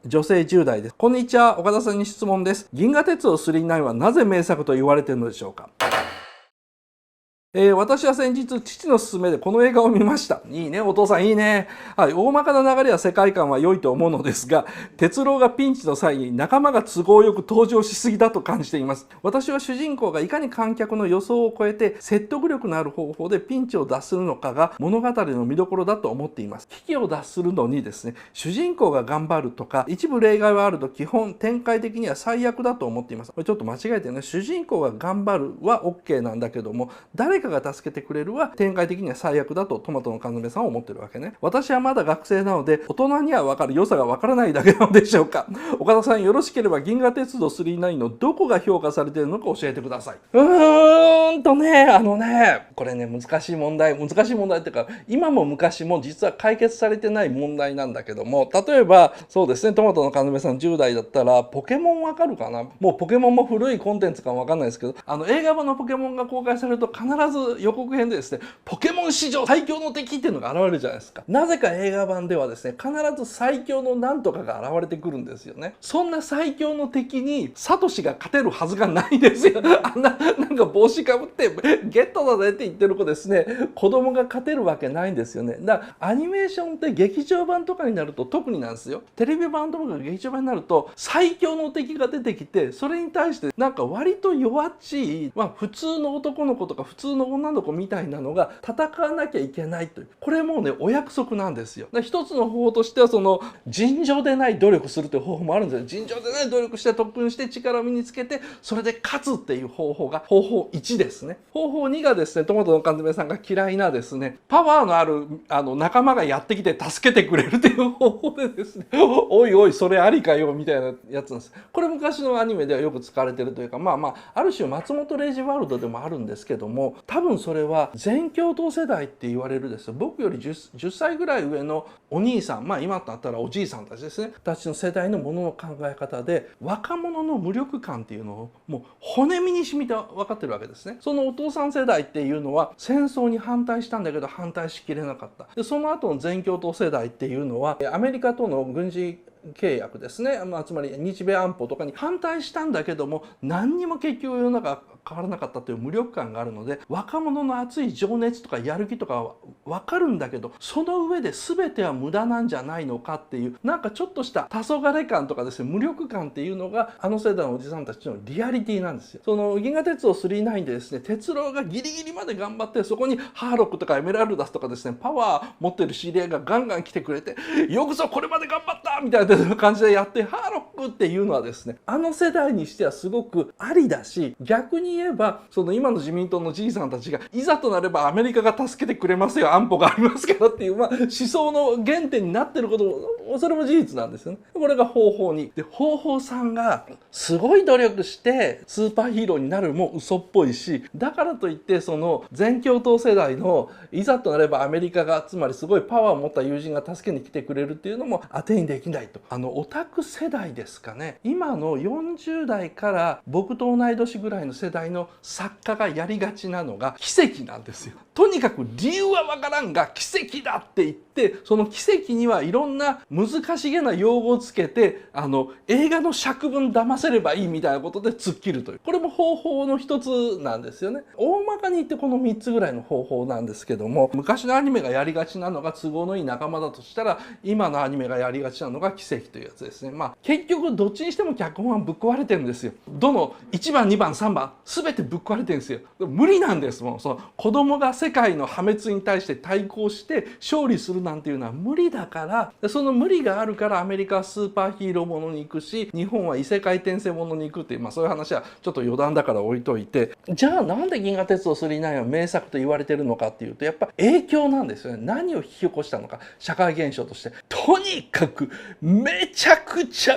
女性10代です。こんにちは、岡田さんに質問です。銀河鉄道999はなぜ名作と言われているのでしょうか。私は先日父の勧めでこの映画を見ました。いいね、お父さんいいね。はい、大まかな流れや世界観は良いと思うのですが、鉄郎がピンチの際に仲間が都合よく登場しすぎだと感じています。私は主人公がいかに観客の予想を超えて説得力のある方法でピンチを脱するのかが物語の見どころだと思っています。危機を脱するのにですね、主人公が頑張るとか一部例外はあると基本展開的には最悪だと思っています。これちょっと間違えてね、主人公が頑張るは OK なんだけども、誰かが助けてくれるは展開的には最悪だとトマトの缶詰さんは思ってるわけね。私はまだ学生なので大人には分かる良さが分からないだけなのでしょうか。岡田さん、よろしければ銀河鉄道999のどこが評価されているのか教えてください。これね、難しい問題っていうか、今も昔も実は解決されてない問題なんだけども、例えばそうですね、トマトの缶詰さん10代だったらポケモンわかるかな。もうポケモンも古いコンテンツかもわかんないですけど、映画版のポケモンが公開されると必ず予告編でですね、ポケモン史上最強の敵っていうのが現れるじゃないですか。なぜか映画版ではですね、必ず最強のなんとかが現れてくるんですよね。そんな最強の敵にサトシが勝てるはずがないですよ。なんか帽子かぶってゲットだぜって言ってる子ですね、子供が勝てるわけないんですよね。だからアニメーションって劇場版とかになると特になんですよ。テレビ版とか劇場版になると最強の敵が出てきて、それに対してなんか割と弱っちい、普通の男の子とか普通の女の子みたいなのが戦わなきゃいけないという、これもうねお約束なんですよ。一つの方法としては、その尋常でない努力するという方法もあるんですよ。尋常でない努力して特訓して力を身につけて、それで勝つっていう方法が方法1ですね。方法2がですね、トマトの缶詰さんが嫌いなですね、パワーのある仲間がやってきて助けてくれるっていう方法でですね、おいおいそれありかよみたいなやつなんです。これ昔のアニメではよく使われてるというか、ある種松本零士ワールドでもあるんですけども、多分それは全共闘世代って言われるですよ、僕より 10歳ぐらい上のお兄さん、今となったらおじいさんたちですね、たちの世代のものの考え方で、若者の無力感っていうのをもう骨身に染みて分かってるわけですね。そのお父さん世代っていうのは戦争に反対したんだけど反対しきれなかった。でその後の全共闘世代っていうのはアメリカとの軍事契約ですね、つまり日米安保とかに反対したんだけども、何にも結局世の中変わらなかったという無力感があるので、若者の熱い情熱とかやる気とかは分かるんだけど、その上で全ては無駄なんじゃないのかっていう、なんかちょっとした黄昏感とかですね、無力感っていうのがあの世代のおじさんたちのリアリティなんですよ。その銀河鉄道999でですね、鉄郎がギリギリまで頑張って、そこにハーロックとかエメラルダスとかですね、パワー持ってる知り合いがガンガン来てくれて、よくぞこれまで頑張ったみたいな感じでやって、ハーロックっていうのはですね、あの世代にしてはすごくありだし、逆に言えばその今の自民党のじいさんたちがいざとなればアメリカが助けてくれますよ、安保がありますからっていう、思想の原点になってることも、それも事実なんですよね。これが方法2で、方法3がすごい努力してスーパーヒーローになるも嘘っぽいし、だからといってその全共闘世代のいざとなればアメリカが、つまりすごいパワーを持った友人が助けに来てくれるっていうのも当てにできないと。オタク世代ですかね、今の40代から僕と同い年ぐらいの世代の作家がやりがちなのが奇跡なんですよ。とにかく理由はわからんが奇跡だって言って、その奇跡にはいろんな難しげな用語をつけて、映画の尺分騙せればいいみたいなことで突っ切るという、これも方法の一つなんですよね。大まかに言ってこの3つぐらいの方法なんですけども、昔のアニメがやりがちなのが都合のいい仲間だとしたら、今のアニメがやりがちなのが奇跡というやつですね。結局どっちにしても脚本はぶっ壊れてるんですよ。どの1番2番3番全てぶっ壊れてるんですよ。無理なんです。もうその子供が世界の破滅に対して対抗して勝利するなんていうのは無理だから、その無理があるからアメリカはスーパーヒーローものに行くし、日本は異世界転生ものに行くっていう、そういう話はちょっと余談だから置いといて、じゃあなんで銀河鉄道999は名作と言われてるのかっていうと、やっぱ影響なんですよね。何を引き起こしたのか、社会現象としてとにかくめちゃくちゃ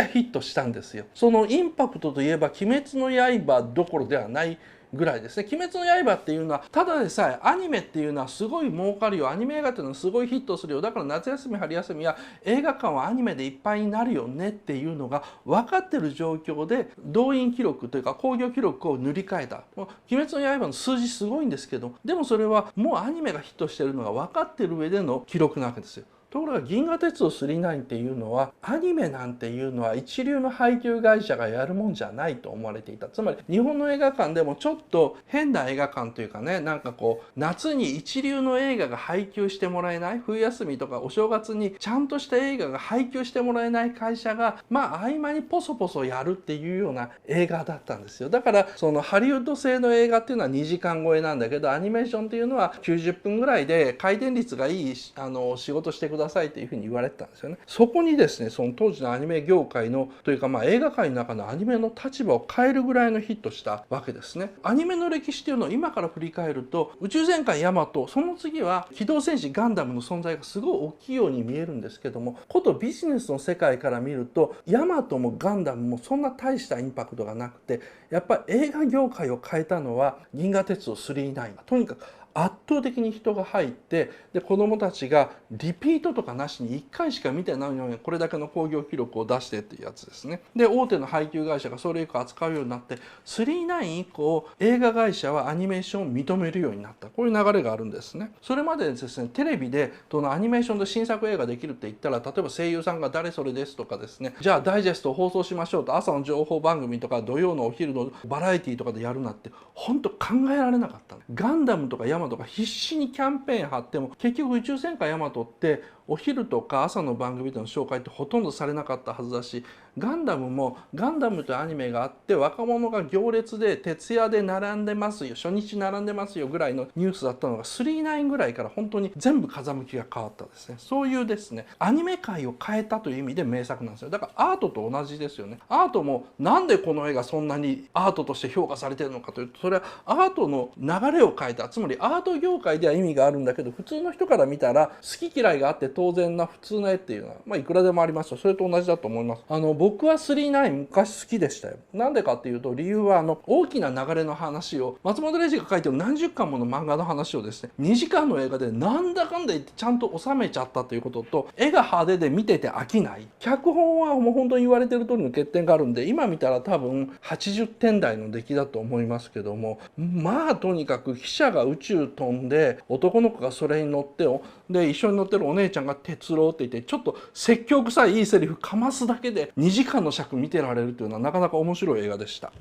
ヒットしたんですよ。そのインパクトといえば鬼滅の刃どころではないぐらいですね。鬼滅の刃っていうのはただでさえアニメっていうのはすごい儲かるよ、アニメ映画っていうのはすごいヒットするよ、だから夏休み春休みは映画館はアニメでいっぱいになるよねっていうのが分かってる状況で、動員記録というか興行記録を塗り替えた。鬼滅の刃の数字すごいんですけど、でもそれはもうアニメがヒットしてるのが分かってる上での記録なわけですよ。ところが銀河鉄道999っていうのはアニメなんていうのは一流の配給会社がやるもんじゃないと思われていた。つまり日本の映画館でもちょっと変な映画館というかね、なんかこう夏に一流の映画が配給してもらえない、冬休みとかお正月にちゃんとした映画が配給してもらえない会社が合間にポソポソやるっていうような映画だったんですよ。だからそのハリウッド製の映画っていうのは2時間超えなんだけど、アニメーションっていうのは90分ぐらいで回転率がいい仕事してくださいっていうふうに言われてたんですよね。そこにですね、その当時のアニメ業界のというか映画界の中のアニメの立場を変えるぐらいのヒットしたわけですね。アニメの歴史っていうのを今から振り返ると、宇宙戦艦ヤマト、その次は機動戦士ガンダムの存在がすごい大きいように見えるんですけども、ことビジネスの世界から見るとヤマトもガンダムもそんな大したインパクトがなくて、やっぱり映画業界を変えたのは銀河鉄道999。とにかく圧倒的に人が入って、で子どもたちがリピートとかなしに1回しか見てないのにこれだけの興行記録を出してっていうやつですね。で大手の配給会社がそれ以降扱うようになって、999以降映画会社はアニメーションを認めるようになった、こういう流れがあるんですね。それまでですね、テレビでそのアニメーションで新作映画できるって言ったら、例えば声優さんが誰それですとかですね、じゃあダイジェストを放送しましょうと、朝の情報番組とか土曜のお昼のバラエティとかでやるなって本当考えられなかった。ガンダムとかヤマトが必死にキャンペーン張っても、結局宇宙戦艦ヤマトってお昼とか朝の番組での紹介ってほとんどされなかったはずだし、ガンダムもガンダムというアニメがあって若者が行列で徹夜で並んでますよ、初日並んでますよぐらいのニュースだったのが999ぐらいから本当に全部風向きが変わったですね。そういうですね、アニメ界を変えたという意味で名作なんですよ。だからアートと同じですよね。アートもなんでこの絵がそんなにアートとして評価されているのかというと、それはアートの流れを変えた。つまりアート業界では意味があるんだけど、普通の人から見たら好き嫌いがあって当然な普通の絵っていうのは、いくらでもありますよ。それと同じだと思います。僕は999昔好きでしたよ。なんでかっていうと、理由は大きな流れの話を松本零士が書いてる何十巻もの漫画の話をですね、2時間の映画でなんだかんだ言ってちゃんと収めちゃったということと、絵が派手で見てて飽きない。脚本はもう本当に言われてる通りの欠点があるんで、今見たら多分80点台の出来だと思いますけども、とにかく記者が宇宙飛んで男の子がそれに乗ってで一緒に乗ってるお姉ちゃんが鉄郎って言ってちょっと説教臭いいいセリフかますだけで2時間の尺見てられるというのはなかなか面白い映画でした。